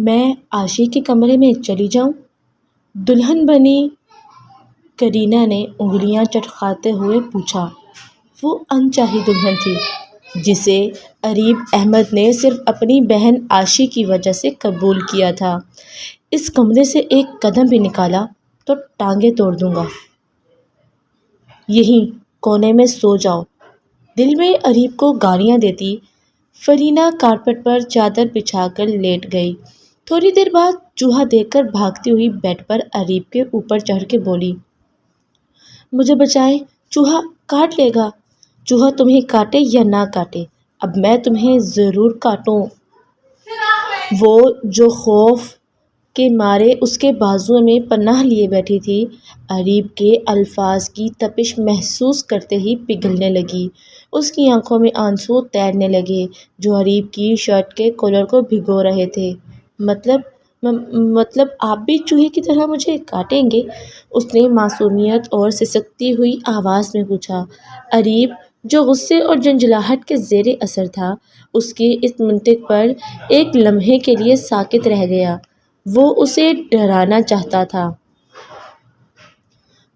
میں عاشی کے کمرے میں چلی جاؤں؟ دلہن بنی کرینہ نے انگلیاں چٹکاتے ہوئے پوچھا۔ وہ انچاہی دلہن تھی جسے اریب احمد نے صرف اپنی بہن عاشی کی وجہ سے قبول کیا تھا۔ اس کمرے سے ایک قدم بھی نکالا تو ٹانگیں توڑ دوں گا۔ یہیں کونے میں سو جاؤ۔ دل میں اریب کو گالیاں دیتی فرینہ کارپٹ پر چادر بچھا کر لیٹ گئی۔ تھوڑی دیر بعد چوہا دیکھ کر بھاگتی ہوئی بیڈ پر اریب کے اوپر چڑھ کے بولی، مجھے بچائیں، چوہا کاٹ لے گا۔ چوہا تمہیں کاٹے یا نہ کاٹے، اب میں تمہیں ضرور کاٹوں۔ وہ جو خوف کے مارے اس کے بازوؤں میں پناہ لیے بیٹھی تھی، اریب کے الفاظ کی تپش محسوس کرتے ہی پگھلنے لگی۔ اس کی آنکھوں میں آنسو تیرنے لگے جو اریب کی شرٹ کے کالر کو بھگو رہے تھے۔ مطلب آپ بھی چوہے کی طرح مجھے کاٹیں گے؟ اس نے معصومیت اور سسکتی ہوئی آواز میں پوچھا۔ اریب جو غصے اور جھنجھلاہٹ کے زیر اثر تھا، اس کی اس منطق پر ایک لمحے کے لیے ساکت رہ گیا۔ وہ اسے ڈرانا چاہتا تھا،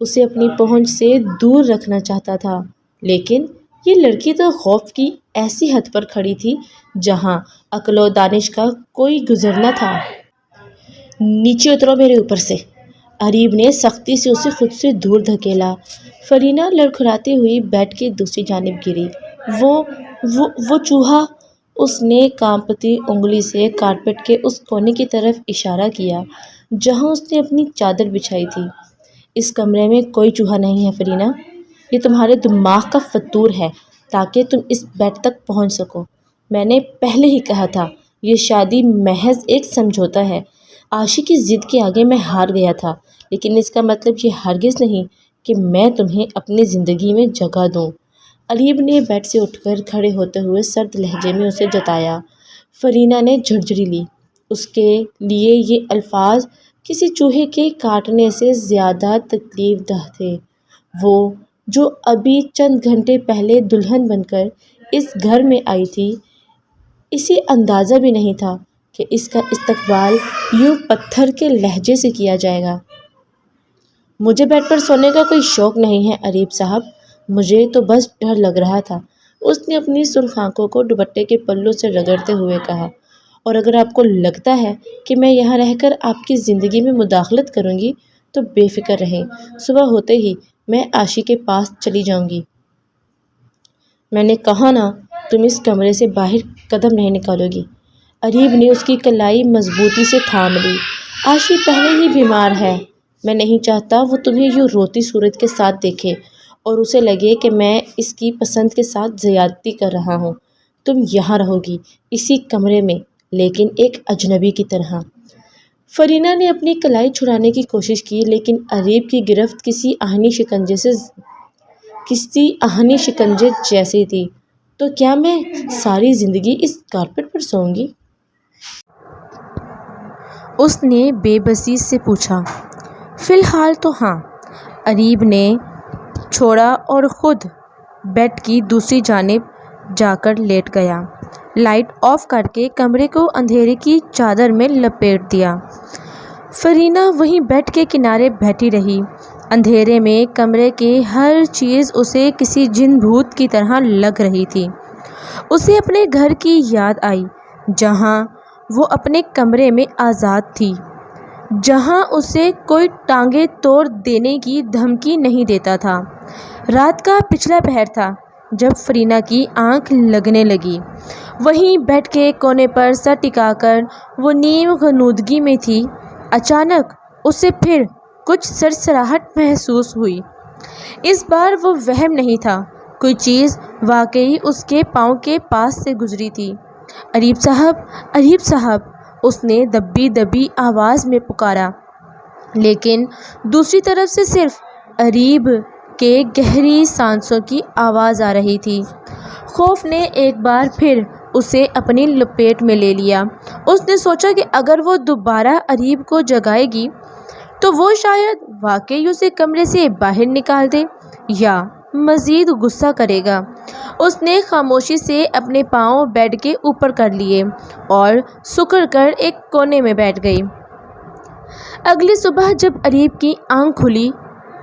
اسے اپنی پہنچ سے دور رکھنا چاہتا تھا، لیکن یہ لڑکی تو خوف کی ایسی حد پر کھڑی تھی جہاں عقل و دانش کا کوئی گزر نہ تھا۔ نیچے اترو میرے اوپر سے، اریب نے سختی سے اسے خود سے دور دھکیلا۔ فرینہ لڑکھڑاتی ہوئی بیڈ کی دوسری جانب گری۔ وہ چوہا، اس نے کانپتی انگلی سے کارپٹ کے اس کونے کی طرف اشارہ کیا جہاں اس نے اپنی چادر بچھائی تھی۔ اس کمرے میں کوئی چوہا نہیں ہے فرینہ، یہ تمہارے دماغ کا فطور ہے تاکہ تم اس بیڈ تک پہنچ سکو۔ میں نے پہلے ہی کہا تھا یہ شادی محض ایک سمجھوتا ہے۔ عاشی کی ضد کے آگے میں ہار گیا تھا، لیکن اس کا مطلب یہ ہرگز نہیں کہ میں تمہیں اپنی زندگی میں جگہ دوں۔ اریب نے بیڈ سے اٹھ کر کھڑے ہوتے ہوئے سرد لہجے میں اسے جتایا۔ فرینہ نے جھرجھری لی۔ اس کے لیے یہ الفاظ کسی چوہے کے کاٹنے سے زیادہ تکلیف دہ تھے۔ وہ جو ابھی چند گھنٹے پہلے دلہن بن کر اس گھر میں آئی تھی، اسے اندازہ بھی نہیں تھا کہ اس کا استقبال یوں پتھر کے لہجے سے کیا جائے گا۔ مجھے بیڈ پر سونے کا کوئی شوق نہیں ہے اریب صاحب، مجھے تو بس ڈر لگ رہا تھا، اس نے اپنی سرخ آنکھوں کو دوپٹے کے پلوں سے رگڑتے ہوئے کہا۔ اور اگر آپ کو لگتا ہے کہ میں یہاں رہ کر آپ کی زندگی میں مداخلت کروں گی تو بے فکر رہیں، صبح ہوتے ہی میں عاشی کے پاس چلی جاؤں گی۔ میں نے کہا نا، تم اس کمرے سے باہر قدم نہیں نکالو گی۔ اریب نے اس کی کلائی مضبوطی سے تھام لی۔ عاشی پہلے ہی بیمار ہے، میں نہیں چاہتا وہ تمہیں یوں روتی صورت کے ساتھ دیکھے اور اسے لگے کہ میں اس کی پسند کے ساتھ زیادتی کر رہا ہوں۔ تم یہاں رہو گی، اسی کمرے میں، لیکن ایک اجنبی کی طرح۔ فرینہ نے اپنی کلائی چھڑانے کی کوشش کی، لیکن اریب کی گرفت کسی آہنی شکنجے جیسی تھی۔ تو کیا میں ساری زندگی اس کارپٹ پر سوؤں گی؟ اس نے بے بسی سے پوچھا۔ فی الحال تو ہاں، اریب نے چھوڑا اور خود بیڈ کی دوسری جانب جا کر لیٹ گیا۔ لائٹ آف کر کے کمرے کو اندھیرے کی چادر میں لپیٹ دیا۔ فرینہ وہیں بیڈ کے کنارے بیٹھی رہی۔ اندھیرے میں کمرے کی ہر چیز اسے کسی جن بھوت کی طرح لگ رہی تھی۔ اسے اپنے گھر کی یاد آئی جہاں وہ اپنے کمرے میں آزاد تھی، جہاں اسے کوئی ٹانگیں توڑ دینے کی دھمکی نہیں دیتا تھا۔ رات کا پچھلا پہر تھا جب فرینہ کی آنکھ لگنے لگی۔ وہیں بیڈ کے کونے پر سر ٹکا کر وہ نیم غنودگی میں تھی۔ اچانک اسے پھر کچھ سرسراہٹ محسوس ہوئی۔ اس بار وہ وہم نہیں تھا، کوئی چیز واقعی اس کے پاؤں کے پاس سے گزری تھی۔ اریب صاحب، اریب صاحب، اس نے دبی دبی آواز میں پکارا، لیکن دوسری طرف سے صرف اریب کے گہری سانسوں کی آواز آ رہی تھی۔ خوف نے ایک بار پھر اسے اپنی لپیٹ میں لے لیا۔ اس نے سوچا کہ اگر وہ دوبارہ اریب کو جگائے گی تو وہ شاید واقعی اسے کمرے سے باہر نکال دے یا مزید غصہ کرے گا۔ اس نے خاموشی سے اپنے پاؤں بیڈ کے اوپر کر لیے اور سکڑ کر ایک کونے میں بیٹھ گئی۔ اگلی صبح جب اریب کی آنکھ کھلی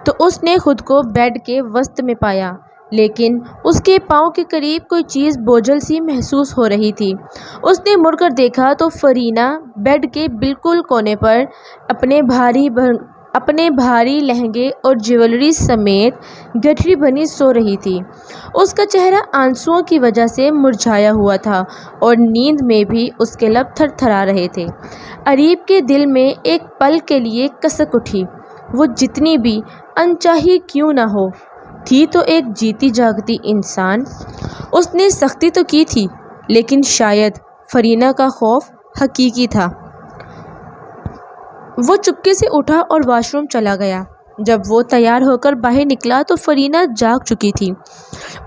تو اس نے خود کو بیڈ کے وسط میں پایا، لیکن اس کے پاؤں کے قریب کوئی چیز بوجھل سی محسوس ہو رہی تھی۔ اس نے مڑ کر دیکھا تو فرینہ بیڈ کے بالکل کونے پر اپنے بھاری لہنگے اور جیولری سمیت گٹھری بنی سو رہی تھی۔ اس کا چہرہ آنسوؤں کی وجہ سے مرجھایا ہوا تھا اور نیند میں بھی اس کے لب تھر تھرا رہے تھے۔ اریب کے دل میں ایک پل کے لیے کسک اٹھی۔ وہ جتنی بھی انچاہی کیوں نہ ہو، تھی تو ایک جیتی جاگتی انسان۔ اس نے سختی تو کی تھی، لیکن شاید فرینہ کا خوف حقیقی تھا۔ وہ چپکے سے اٹھا اور واش روم چلا گیا۔ جب وہ تیار ہو کر باہر نکلا تو فرینہ جاگ چکی تھی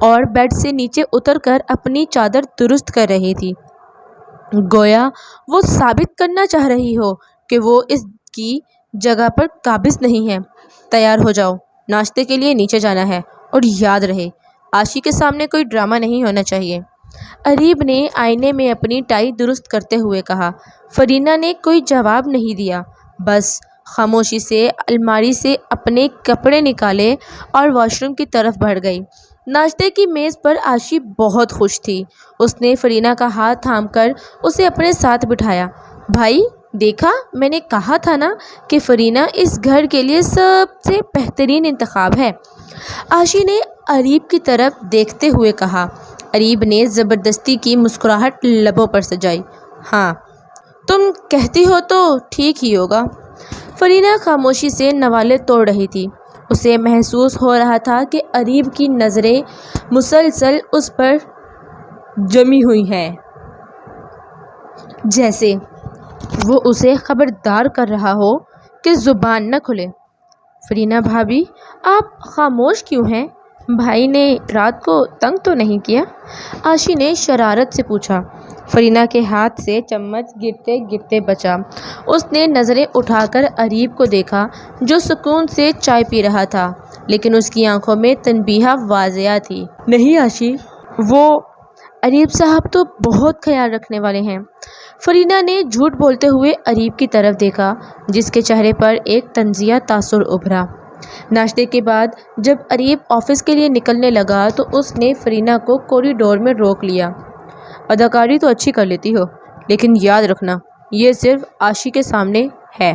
اور بیڈ سے نیچے اتر کر اپنی چادر درست کر رہی تھی، گویا وہ ثابت کرنا چاہ رہی ہو کہ وہ اس کی جگہ پر قابض نہیں ہے۔ تیار ہو جاؤ، ناشتے کے لیے نیچے جانا ہے، اور یاد رہے عاشی کے سامنے کوئی ڈرامہ نہیں ہونا چاہیے، اریب نے آئینے میں اپنی ٹائی درست کرتے ہوئے کہا۔ فرینہ نے کوئی جواب نہیں دیا، بس خاموشی سے الماری سے اپنے کپڑے نکالے اور واش روم کی طرف بڑھ گئی۔ ناشتے کی میز پر عاشی بہت خوش تھی۔ اس نے فرینہ کا ہاتھ تھام کر اسے اپنے ساتھ بٹھایا۔ بھائی، دیکھا، میں نے کہا تھا نا کہ فرینہ اس گھر کے لیے سب سے بہترین انتخاب ہے، عاشی نے اریب کی طرف دیکھتے ہوئے کہا۔ اریب نے زبردستی کی مسکراہٹ لبوں پر سجائی۔ ہاں، تم کہتی ہو تو ٹھیک ہی ہوگا۔ فرینہ خاموشی سے نوالے توڑ رہی تھی۔ اسے محسوس ہو رہا تھا کہ اریب کی نظریں مسلسل اس پر جمی ہوئی ہیں، جیسے وہ اسے خبردار کر رہا ہو کہ زبان نہ کھلے۔ فرینہ بھابھی، آپ خاموش کیوں ہیں؟ بھائی نے رات کو تنگ تو نہیں کیا؟ عاشی نے شرارت سے پوچھا۔ فرینہ کے ہاتھ سے چمچ گرتے گرتے بچا۔ اس نے نظریں اٹھا کر اریب کو دیکھا جو سکون سے چائے پی رہا تھا، لیکن اس کی آنکھوں میں تنبیہ واضح تھی۔ نہیں عاشی، وہ اریب صاحب تو بہت خیال رکھنے والے ہیں۔ فرینہ نے جھوٹ بولتے ہوئے اریب کی طرف دیکھا، جس کے چہرے پر ایک طنزیہ تاثر ابھرا۔ ناشتے کے بعد جب اریب آفس کے لیے نکلنے لگا تو اس نے فرینہ کو کوریڈور میں روک لیا۔ اداکاری تو اچھی کر لیتی ہو، لیکن یاد رکھنا یہ صرف عاشی کے سامنے ہے۔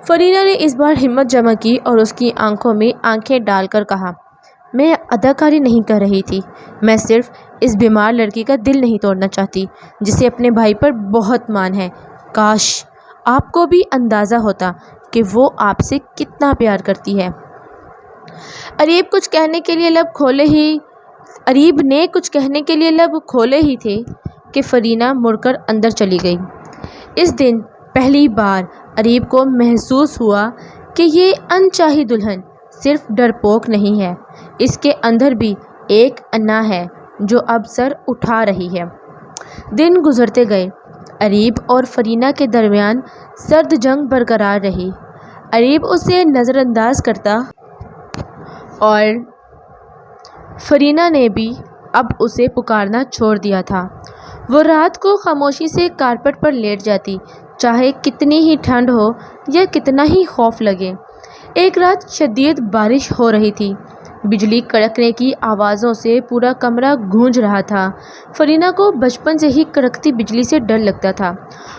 فرینہ نے اس بار ہمت جمع کی اور اس کی آنکھوں میں آنکھیں ڈال کر کہا، میں اداکاری نہیں کر رہی تھی، میں صرف اس بیمار لڑکی کا دل نہیں توڑنا چاہتی جسے اپنے بھائی پر بہت مان ہے۔ کاش آپ کو بھی اندازہ ہوتا کہ وہ آپ سے کتنا پیار کرتی ہے۔ اریب نے کچھ کہنے کے لیے لب کھولے ہی تھے کہ فرینہ مڑ کر اندر چلی گئی۔ اس دن پہلی بار اریب کو محسوس ہوا کہ یہ انچاہی دلہن صرف ڈرپوک نہیں ہے، اس کے اندر بھی ایک انا ہے جو اب سر اٹھا رہی ہے۔ دن گزرتے گئے، اریب اور فرینہ کے درمیان سرد جنگ برقرار رہی۔ اریب اسے نظر انداز کرتا اور فرینہ نے بھی اب اسے پکارنا چھوڑ دیا تھا۔ وہ رات کو خاموشی سے کارپٹ پر لیٹ جاتی، چاہے کتنی ہی ٹھنڈ ہو یا کتنا ہی خوف لگے۔ ایک رات شدید بارش ہو رہی تھی، بجلی کڑکنے کی آوازوں سے پورا کمرہ گونج رہا تھا۔ فرینہ کو بچپن سے ہی کڑکتی بجلی سے ڈر لگتا تھا۔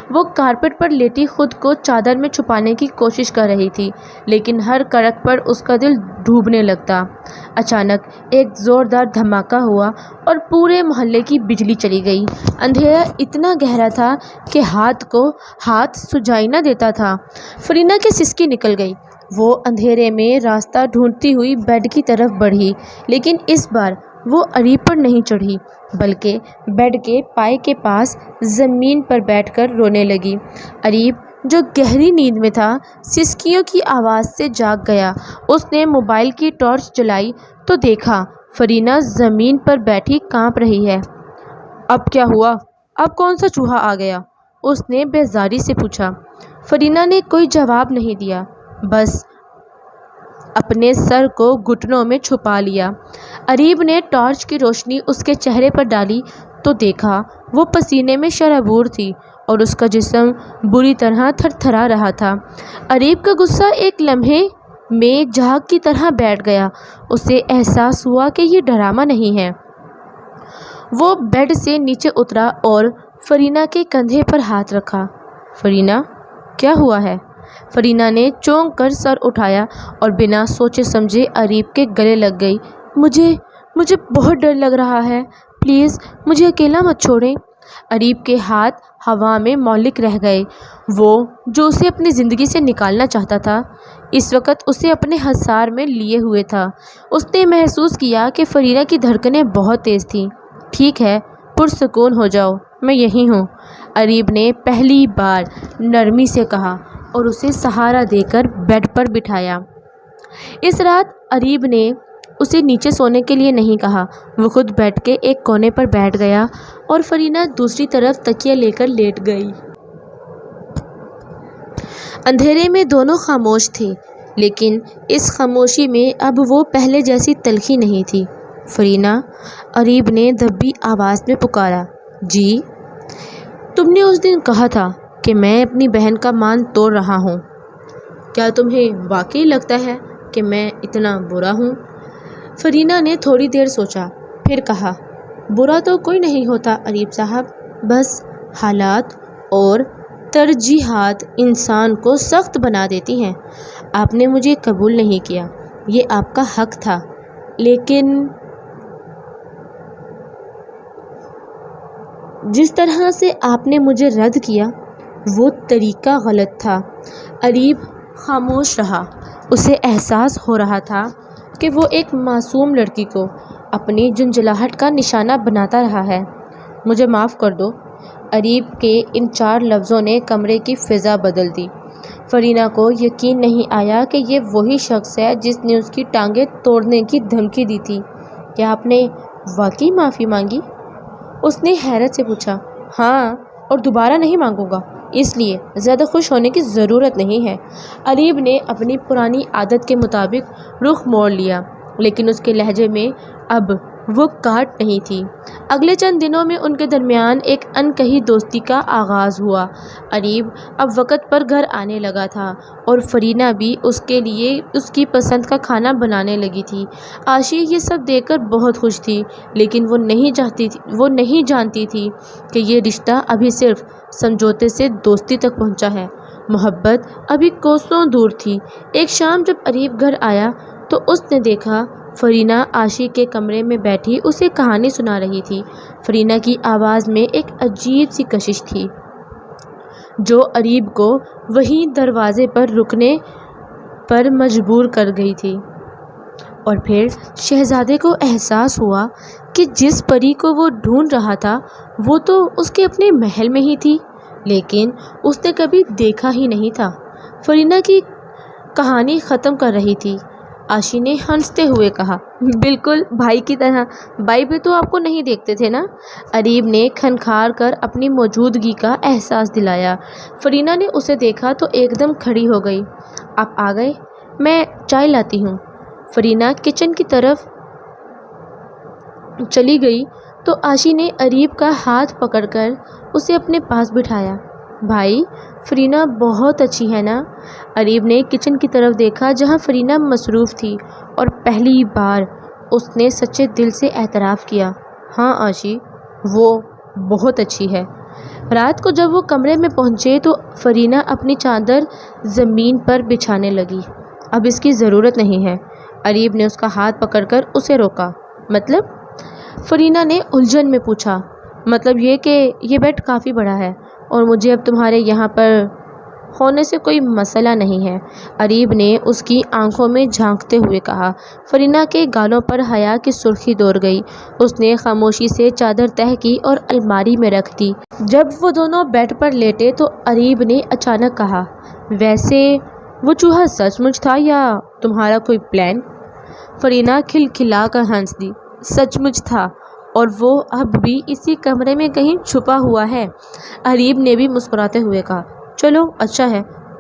وہ کارپٹ پر لیٹی خود کو چادر میں چھپانے کی کوشش کر رہی تھی، لیکن ہر کڑک پر اس کا دل ڈوبنے لگتا۔ اچانک ایک زوردار دھماکہ ہوا اور پورے محلے کی بجلی چلی گئی۔ اندھیرا اتنا گہرا تھا کہ ہاتھ سجائی نہ دیتا تھا۔ فرینہ کی سسکی نکل گئی۔ وہ اندھیرے میں راستہ ڈھونڈتی ہوئی بیڈ کی طرف بڑھی، لیکن اس بار وہ اریب پر نہیں چڑھی بلکہ بیڈ کے پائے کے پاس زمین پر بیٹھ کر رونے لگی۔ اریب جو گہری نیند میں تھا سسکیوں کی آواز سے جاگ گیا۔ اس نے موبائل کی ٹارچ جلائی تو دیکھا فرینہ زمین پر بیٹھی کانپ رہی ہے۔ اب کیا ہوا؟ اب کون سا چوہا آ گیا؟ اس نے بیزاری سے پوچھا۔ فرینہ نے کوئی جواب نہیں دیا، بس اپنے سر کو گھٹنوں میں چھپا لیا۔ اریب نے ٹارچ کی روشنی اس کے چہرے پر ڈالی تو دیکھا وہ پسینے میں شرابور تھی اور اس کا جسم بری طرح تھر تھرا رہا تھا۔ اریب کا غصہ ایک لمحے میں جھاگ کی طرح بیٹھ گیا۔ اسے احساس ہوا کہ یہ ڈرامہ نہیں ہے۔ وہ بیڈ سے نیچے اترا اور فرینہ کے کندھے پر ہاتھ رکھا۔ فرینہ، کیا ہوا ہے؟ فرینہ نے چونک کر سر اٹھایا اور بنا سوچے سمجھے اریب کے گلے لگ گئی۔ مجھے بہت ڈر لگ رہا ہے، پلیز مجھے اکیلا مت چھوڑیں۔ اریب کے ہاتھ ہوا میں معلق رہ گئے۔ وہ جو اسے اپنی زندگی سے نکالنا چاہتا تھا اس وقت اسے اپنے حصار میں لیے ہوئے تھا۔ اس نے محسوس کیا کہ فرینہ کی دھڑکنیں بہت تیز تھیں۔ ٹھیک ہے، پرسکون ہو جاؤ، میں یہیں ہوں، اریب نے پہلی بار نرمی سے کہا اور اسے سہارا دے کر بیڈ پر بٹھایا۔ اس رات اریب نے اسے نیچے سونے کے لیے نہیں کہا۔ وہ خود بیڈ کے ایک کونے پر بیٹھ گیا اور فرینہ دوسری طرف تکیہ لے کر لیٹ گئی۔ اندھیرے میں دونوں خاموش تھے، لیکن اس خاموشی میں اب وہ پہلے جیسی تلخی نہیں تھی۔ فرینہ، اریب نے دبی آواز میں پکارا۔ جی؟ تم نے اس دن کہا تھا کہ میں اپنی بہن کا مان توڑ رہا ہوں۔ کیا تمہیں واقعی لگتا ہے کہ میں اتنا برا ہوں؟ فرینہ نے تھوڑی دیر سوچا، پھر کہا، برا تو کوئی نہیں ہوتا اریب صاحب، بس حالات اور ترجیحات انسان کو سخت بنا دیتی ہیں۔ آپ نے مجھے قبول نہیں کیا، یہ آپ کا حق تھا، لیکن جس طرح سے آپ نے مجھے رد کیا وہ طریقہ غلط تھا۔ اریب خاموش رہا۔ اسے احساس ہو رہا تھا کہ وہ ایک معصوم لڑکی کو اپنی جھنجھلاہٹ کا نشانہ بناتا رہا ہے۔ مجھے معاف کر دو۔ اریب کے ان 4 لفظوں نے کمرے کی فضا بدل دی۔ فرینہ کو یقین نہیں آیا کہ یہ وہی شخص ہے جس نے اس کی ٹانگیں توڑنے کی دھمکی دی تھی۔ کیا آپ نے واقعی معافی مانگی؟ اس نے حیرت سے پوچھا۔ ہاں، اور دوبارہ نہیں مانگوں گا، اس لیے زیادہ خوش ہونے کی ضرورت نہیں ہے۔ اریب نے اپنی پرانی عادت کے مطابق رخ موڑ لیا، لیکن اس کے لہجے میں اب وہ کاٹ نہیں تھی۔ اگلے چند دنوں میں ان کے درمیان ایک انکہی دوستی کا آغاز ہوا۔ اریب اب وقت پر گھر آنے لگا تھا اور فرینہ بھی اس کے لیے اس کی پسند کا کھانا بنانے لگی تھی۔ عاشی یہ سب دیکھ کر بہت خوش تھی، لیکن وہ نہیں جانتی تھی کہ یہ رشتہ ابھی صرف سمجھوتے سے دوستی تک پہنچا ہے۔ محبت ابھی کوسوں دور تھی۔ ایک شام جب اریب گھر آیا تو اس نے دیکھا فرینہ عاشی کے کمرے میں بیٹھی اسے کہانی سنا رہی تھی۔ فرینہ کی آواز میں ایک عجیب سی کشش تھی جو اریب کو وہیں دروازے پر رکنے پر مجبور کر گئی تھی۔ اور پھر شہزادے کو احساس ہوا کہ جس پری کو وہ ڈھونڈ رہا تھا وہ تو اس کے اپنے محل میں ہی تھی، لیکن اس نے کبھی دیکھا ہی نہیں تھا۔ فرینہ کی کہانی ختم کر رہی تھی۔ عاشی نے ہنستے ہوئے کہا، بالکل بھائی کی طرح، بھائی بھی تو آپ کو نہیں دیکھتے تھے نا؟ اریب نے کھنکھار کر اپنی موجودگی کا احساس دلایا۔ فرینہ نے اسے دیکھا تو ایک دم کھڑی ہو گئی۔ آپ آ گئے، میں چائے لاتی ہوں۔ فرینہ کچن کی طرف چلی گئی تو عاشی نے اریب کا ہاتھ پکڑ کر اسے اپنے پاس بٹھایا۔ بھائی، فرینہ بہت اچھی ہے نا؟ اریب نے کچن کی طرف دیکھا جہاں فرینہ مصروف تھی اور پہلی بار اس نے سچے دل سے اعتراف کیا۔ ہاں عاشی، وہ بہت اچھی ہے۔ رات کو جب وہ کمرے میں پہنچے تو فرینہ اپنی چادر زمین پر بچھانے لگی۔ اب اس کی ضرورت نہیں ہے۔ اریب نے اس کا ہاتھ پکڑ کر اسے روکا۔ مطلب؟ فرینہ نے الجھن میں پوچھا۔ مطلب یہ کہ یہ بیڈ کافی بڑا ہے اور مجھے اب تمہارے یہاں پر ہونے سے کوئی مسئلہ نہیں ہے، اریب نے اس کی آنکھوں میں جھانکتے ہوئے کہا۔ فرینہ کے گالوں پر حیا کی سرخی دوڑ گئی۔ اس نے خاموشی سے چادر تہہ کی اور الماری میں رکھ دی۔ جب وہ دونوں بیڈ پر لیٹے تو اریب نے اچانک کہا، ویسے وہ چوہا سچ مچ تھا یا تمہارا کوئی پلان؟ فرینہ کھلکھلا کر ہنس دی۔ سچ مچ تھا، اور وہ اب بھی اسی کمرے میں کہیں چھپا ہوا ہے۔ اریب نے بھی مسکراتے ہوئے کہا، چلو اچھا ہے،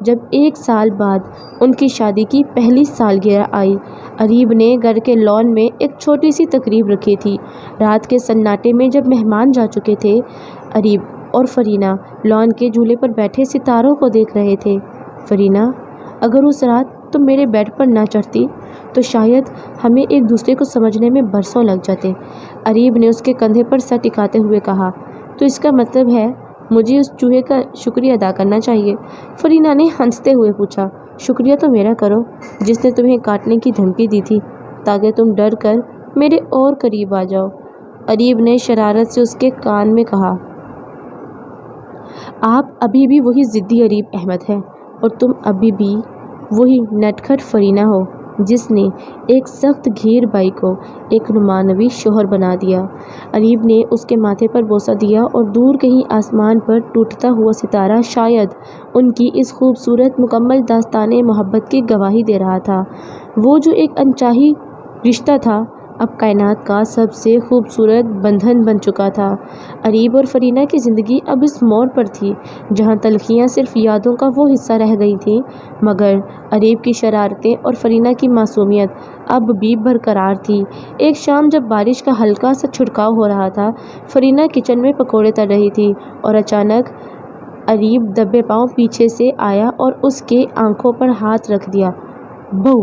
جب 1 سال بعد ان کی شادی کی پہلی سالگرہ آئی، اریب نے گھر کے لان میں ایک چھوٹی سی تقریب رکھی تھی۔ رات کے سناٹے میں جب مہمان جا چکے تھے، اریب اور فرینہ لان کے جھولے پر بیٹھے ستاروں کو دیکھ رہے تھے۔ فرینہ، اگر اس رات تم میرے بیڈ پر نہ چڑھتی تو شاید ہمیں ایک دوسرے کو سمجھنے میں برسوں لگ جاتے، اریب نے اس کے کندھے پر سر ٹکاتے ہوئے کہا۔ تو اس کا مطلب ہے مجھے اس چوہے کا شکریہ ادا کرنا چاہیے؟ فرینہ نے ہنستے ہوئے پوچھا۔ شکریہ تو میرا کرو جس نے تمہیں کاٹنے کی دھمکی دی تھی تاکہ تم ڈر کر میرے اور قریب آ جاؤ، اریب نے شرارت سے اس کے کان میں کہا۔ آپ ابھی بھی وہی ضدی اریب احمد ہیں اور تم ابھی بھی وہی نٹکھٹ فرینہ ہو جس نے ایک سخت گھیر بائی کو ایک رومانوی شوہر بنا دیا۔ اریب نے اس کے ماتھے پر بوسہ دیا اور دور کہیں آسمان پر ٹوٹتا ہوا ستارہ شاید ان کی اس خوبصورت مکمل داستان محبت کی گواہی دے رہا تھا۔ وہ جو ایک انچاہی رشتہ تھا اب کائنات کا سب سے خوبصورت بندھن بن چکا تھا۔ اریب اور فرینہ کی زندگی اب اس موڑ پر تھی جہاں تلخیاں صرف یادوں کا وہ حصہ رہ گئی تھیں، مگر اریب کی شرارتیں اور فرینہ کی معصومیت اب بھی برقرار تھی۔ ایک شام جب بارش کا ہلکا سا چھڑکاؤ ہو رہا تھا، فرینہ کچن میں پکوڑے تل رہی تھی اور اچانک اریب دبے پاؤں پیچھے سے آیا اور اس کے آنکھوں پر ہاتھ رکھ دیا۔ بہو!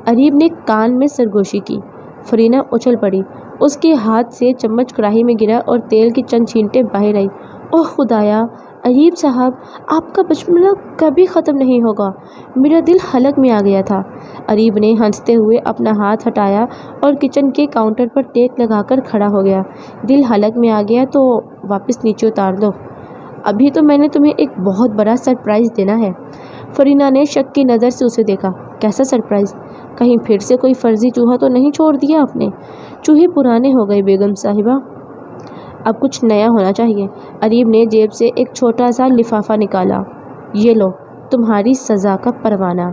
اریب نے کان میں سرگوشی کی۔ فرینہ اچھل پڑی، اس کے ہاتھ سے چمچ کڑاہی میں گرا اور تیل کی چند چھینٹیں باہر آئیں۔ اوہ خدایا! اریب صاحب، آپ کا بچپنا کبھی ختم نہیں ہوگا، میرا دل حلق میں آ گیا تھا۔ اریب نے ہنستے ہوئے اپنا ہاتھ ہٹایا اور کچن کے کاؤنٹر پر ٹیک لگا کر کھڑا ہو گیا۔ دل حلق میں آ گیا تو واپس نیچے اتار دو، ابھی تو میں نے تمہیں ایک بہت بڑا سرپرائز دینا ہے۔ فرینہ نے شک کی نظر سے اسے دیکھا۔ کیسا سرپرائز؟ کہیں پھر سے کوئی فرضی چوہا تو نہیں چھوڑ دیا آپ نے؟ چوہے پرانے ہو گئے بیگم صاحبہ، اب کچھ نیا ہونا چاہیے۔ اریب نے جیب سے ایک چھوٹا سا لفافہ نکالا۔ یہ لو تمہاری سزا کا پروانہ۔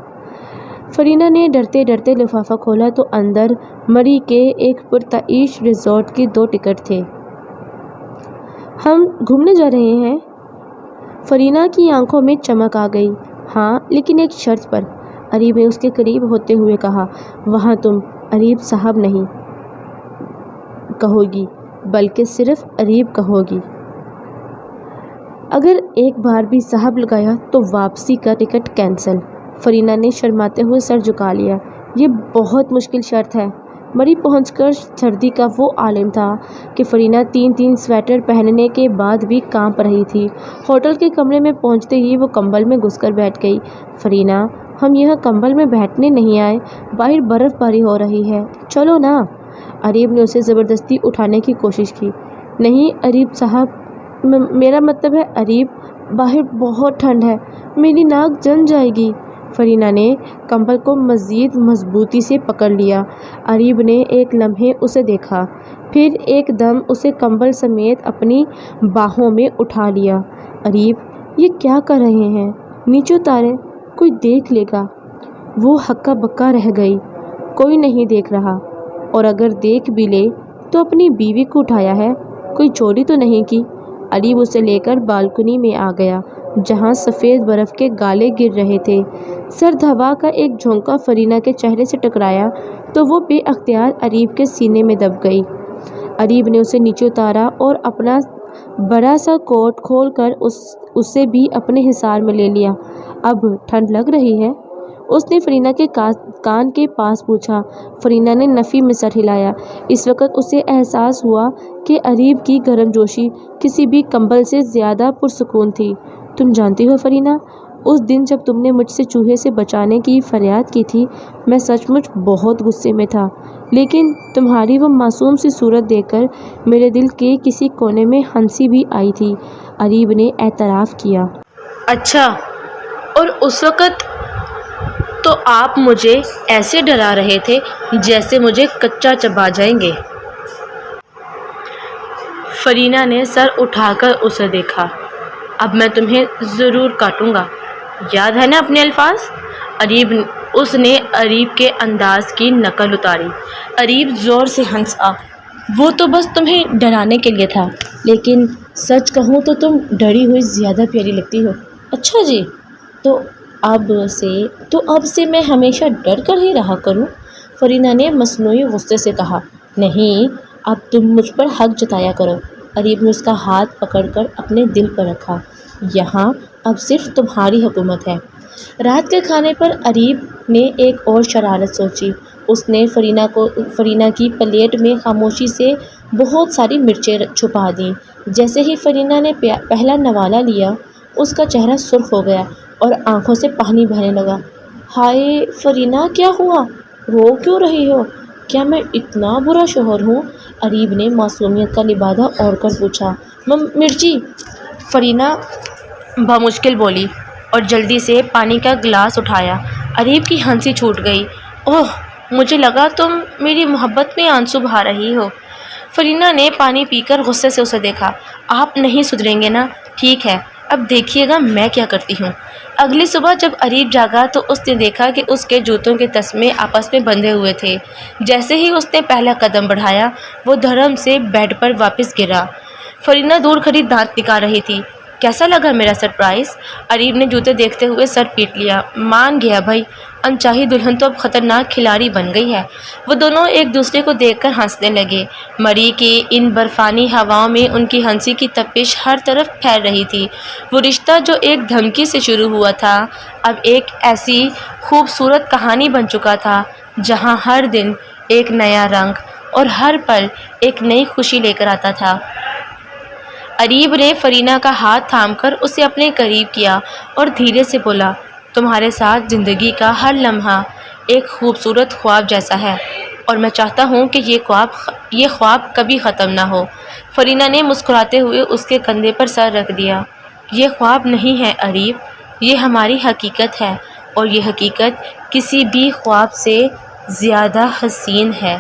فرینہ نے ڈرتے ڈرتے لفافہ کھولا تو اندر مری کے ایک پرتعیش ریزورٹ کے 2 ٹکٹ تھے۔ ہم گھومنے جا رہے ہیں؟ فرینہ کی آنکھوں میں چمک آ گئی۔ ہاں، لیکن ایک شرط پر، اریب نے اس کے قریب ہوتے ہوئے کہا۔ وہاں تم اریب صاحب نہیں کہو گی بلکہ صرف اریب کہو گی۔ اگر ایک بار بھی صاحب لگایا تو واپسی کا ٹکٹ کینسل۔ فرینہ نے شرماتے ہوئے سر جھکا لیا۔ یہ بہت مشکل شرط ہے۔ مری پہنچ کر سردی کا وہ عالم تھا کہ فرینہ 3 سویٹر پہننے کے بعد بھی کانپ رہی تھی۔ ہوٹل کے کمرے میں پہنچتے ہی وہ کمبل میں گھس کر بیٹھ گئی۔ فرینہ، ہم یہاں کمبل میں بیٹھنے نہیں آئے، باہر برف باری ہو رہی ہے، چلو نا۔ اریب نے اسے زبردستی اٹھانے کی کوشش کی۔ نہیں اریب صاحب، میرا مطلب ہے اریب، باہر بہت ٹھنڈ ہے، میری ناک جل جائے گی۔ فرینہ نے کمبل کو مزید مضبوطی سے پکڑ لیا۔ اریب نے ایک لمحے اسے دیکھا، پھر ایک دم اسے کمبل سمیت اپنی باہوں میں اٹھا لیا۔ اریب، یہ کیا کر رہے ہیں؟ نیچے اتاریں، کوئی دیکھ لے گا۔ وہ ہکا بکا رہ گئی۔ کوئی نہیں دیکھ رہا، اور اگر دیکھ بھی لے تو اپنی بیوی کو اٹھایا ہے، کوئی چوری تو نہیں کی۔ اریب اسے لے کر بالکنی میں آ گیا جہاں سفید برف کے گالے گر رہے تھے۔ سرد ہوا کا ایک جھونکا فرینہ کے چہرے سے ٹکرایا تو وہ بے اختیار اریب کے سینے میں دب گئی۔ اریب نے اسے نیچے اتارا اور اپنا بڑا سا کوٹ کھول کر اسے بھی اپنے حصار میں لے لیا۔ اب ٹھنڈ لگ رہی ہے؟ اس نے فرینہ کے کان کے پاس پوچھا۔ فرینہ نے نفی میں سر ہلایا۔ اس وقت اسے احساس ہوا کہ اریب کی گرم جوشی کسی بھی کمبل سے زیادہ پرسکون تھی۔ تم جانتی ہو فرینہ، اس دن جب تم نے مجھ سے چوہے سے بچانے کی فریاد کی تھی، میں سچ مچ بہت غصے میں تھا، لیکن تمہاری وہ معصوم سی صورت دیکھ کر میرے دل کے کسی کونے میں ہنسی بھی آئی تھی، اریب نے اعتراف کیا۔ اچھا، اور اس وقت تو آپ مجھے ایسے ڈرا رہے تھے جیسے مجھے کچا چبا جائیں گے۔ فرینہ نے سر اٹھا کر اسے دیکھا۔ اب میں تمہیں ضرور کاٹوں گا، یاد ہے نا اپنے الفاظ؟ اس نے اریب کے انداز کی نقل اتاری۔ اریب زور سے ہنسا۔ وہ تو بس تمہیں ڈرانے کے لیے تھا، لیکن سچ کہوں تو تم ڈری ہوئی زیادہ پیاری لگتی ہو۔ اچھا جی، تو اب سے میں ہمیشہ ڈر کر ہی رہا کروں؟ فرینہ نے مصنوعی غصے سے کہا۔ نہیں، اب تم مجھ پر حق جتایا کرو۔ اریب نے اس کا ہاتھ پکڑ کر اپنے دل پر رکھا۔ یہاں اب صرف تمہاری حکومت ہے۔ رات کے کھانے پر اریب نے ایک اور شرارت سوچی۔ اس نے فرینہ کی پلیٹ میں خاموشی سے بہت ساری مرچیں چھپا دیں۔ جیسے ہی فرینہ نے پہلا نوالا لیا، اس کا چہرہ سرخ ہو گیا اور آنکھوں سے پانی بہنے لگا۔ ہائے فرینہ، کیا ہوا؟ رو کیوں رہی ہو؟ کیا میں اتنا برا شوہر ہوں؟ اریب نے معصومیت کا لبادہ اوڑھ کر پوچھا۔ مرچی، فرینہ بمشکل بولی اور جلدی سے پانی کا گلاس اٹھایا۔ اریب کی ہنسی چھوٹ گئی۔ اوہ، مجھے لگا تم میری محبت میں آنسو بہا رہی ہو۔ فرینہ نے پانی پی کر غصے سے اسے دیکھا۔ آپ نہیں سدھریں گے نا؟ ٹھیک ہے، اب دیکھیے گا میں کیا کرتی ہوں۔ اگلی صبح جب اریب جاگا تو اس نے دیکھا کہ اس کے جوتوں کے تسمے آپس میں بندھے ہوئے تھے۔ جیسے ہی اس نے پہلا قدم بڑھایا، وہ دھڑم سے بیڈ پر واپس گرا۔ فرینہ دور کھڑی دانت نکال رہی تھی۔ کیسا لگا میرا سرپرائز؟ اریب نے جوتے دیکھتے ہوئے سر پیٹ لیا۔ مان گیا بھائی، انچاہی دلہن تو اب خطرناک کھلاڑی بن گئی ہے۔ وہ دونوں ایک دوسرے کو دیکھ کر ہنسنے لگے۔ مری کی ان برفانی ہواؤں میں ان کی ہنسی کی تپش ہر طرف پھیل رہی تھی۔ وہ رشتہ جو ایک دھمکی سے شروع ہوا تھا، اب ایک ایسی خوبصورت کہانی بن چکا تھا جہاں ہر دن ایک نیا رنگ اور ہر پل ایک نئی خوشی لے کر آتا تھا۔ اریب نے فرینہ کا ہاتھ تھام کر اسے اپنے قریب کیا اور دھیرے سے بولا، تمہارے ساتھ زندگی کا ہر لمحہ ایک خوبصورت خواب جیسا ہے، اور میں چاہتا ہوں کہ یہ خواب کبھی ختم نہ ہو۔ فرینہ نے مسکراتے ہوئے اس کے کندھے پر سر رکھ دیا۔ یہ خواب نہیں ہے اریب، یہ ہماری حقیقت ہے، اور یہ حقیقت کسی بھی خواب سے زیادہ حسین ہے۔